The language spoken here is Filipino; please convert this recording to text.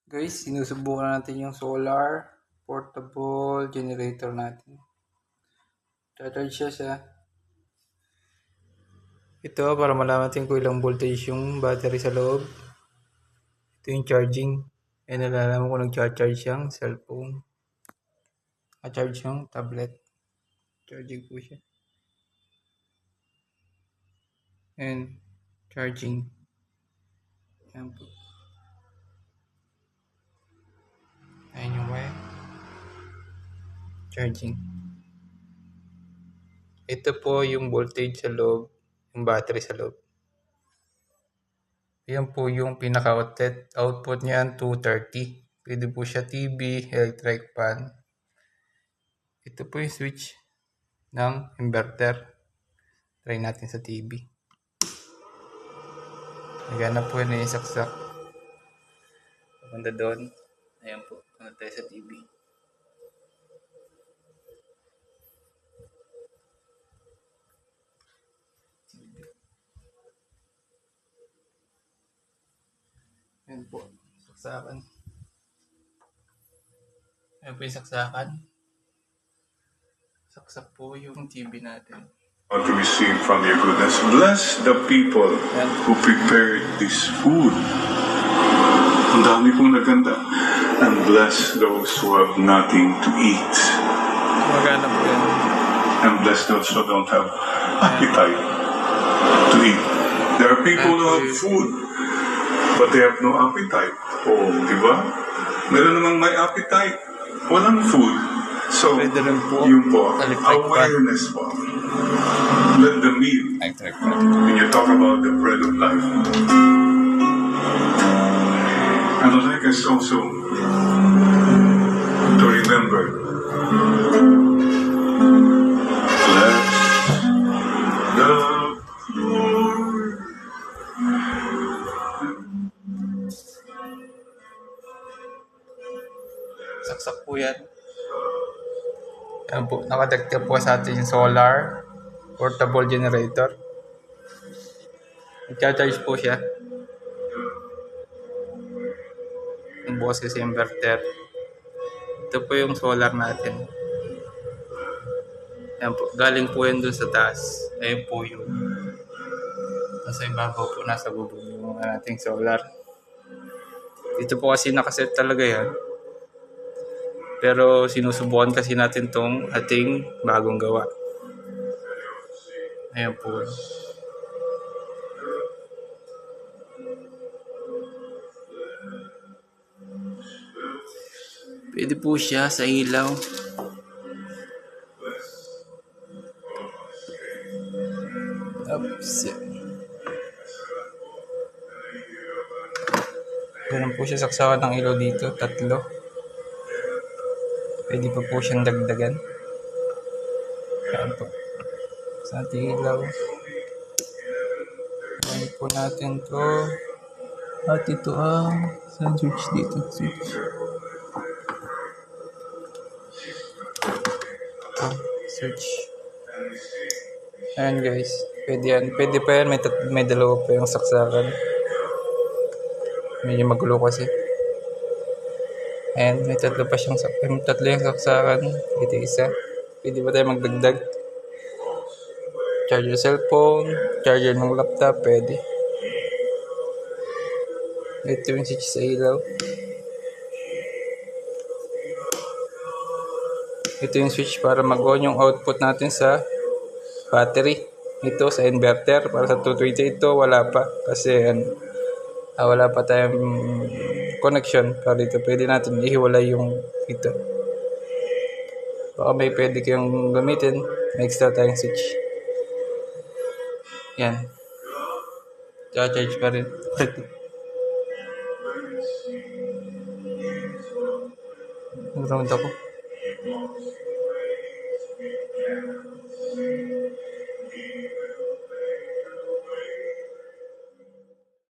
Guys, sinusubukan natin yung solar portable generator natin. Charge siya. Ito para malaman natin kung ilang voltage yung battery sa loob. Ito yung charging. Ay nalalaman ko nag-charge siyang cellphone. Charge yung tablet. Charging po siya. And charging. Ayan po. Ayan yung wire. Charging. Ito po yung voltage sa loob. Yung battery sa loob. Ayan po yung pinaka-outlet. Output niyan 230. Pwede po siya TV, electric fan. Ito po yung switch ng inverter. Try natin sa TV. Nagana po yun yung saksak. Papunta doon. Ayan po. Punta tayo sa TV. Ayan po. Saksakan. Ayan po yung saksakan. Saksak po yung TV natin. To receive from your goodness. Bless the people who prepared this food. Ang dami pong naganda. And bless those who have nothing to eat. Magana po yan. And bless those who don't have appetite to eat. There are people who have food, but they have no appetite. Oh, di ba? Meron namang may appetite, walang food. So, yun po, awareness po. Let the meal, when you talk about the bread of life. And I'd like us also to remember, bless the Lord. Saksak po yan. Ayan po, nakadagdag po sa atin yung solar portable generator. Nag-charge po siya. Yung bukas kasi inverter. Ito po yung solar natin. Ayan po, galing po yan dun sa taas. Ayan po yung nasa ibabaw po, nasa bubong yung ating solar. Dito po kasi nakaset talaga yan. Pero sinusubukan kasi natin tong ating bagong gawa. Ayan po. Pwede po siya sa ilaw. Oops. Ganun po siya saksakan ng ilaw dito. 3. Pwede pa po siyang dagdagan. Ayan po. Sa ating ilaw. Ayan po natin to. At ito ang switch dito. Switch. Ito. Switch. Ayan guys. Pwede yan. Pwede pa yan. May dalawa pa yung saksakan. Medyo magulo kasi. Ayan. May tatlo pa siyang saksakan. Tatlo yung saksakan. Ito isa. Pwede pa tayo magdagdag. Charger cellphone. Charger ng laptop. Pwede. Ito yung switch sa ilaw. Ito yung switch para mag-on yung output natin sa battery. Ito sa inverter. Para sa 220 ito wala pa. Kasi wala pa tayong connection. Para dito pwede natin ihiwalay yung ito. Baka may pwede kayong gamitin. May extra tayong switch. Yan. Charge pa rin. Nagramad ako.